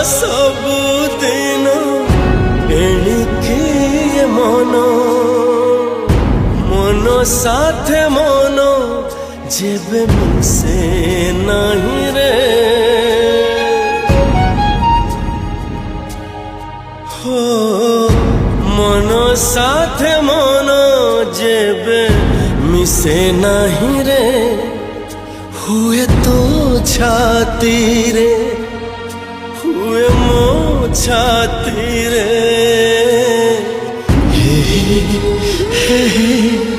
सबुदिन एणिकी मन मन साथे मन जेबे मिसे नहीं रे हो मन साथे मन जेबे मिसे नहीं रे हुए तो छाती रे हुए मो छाती रे हे हे हे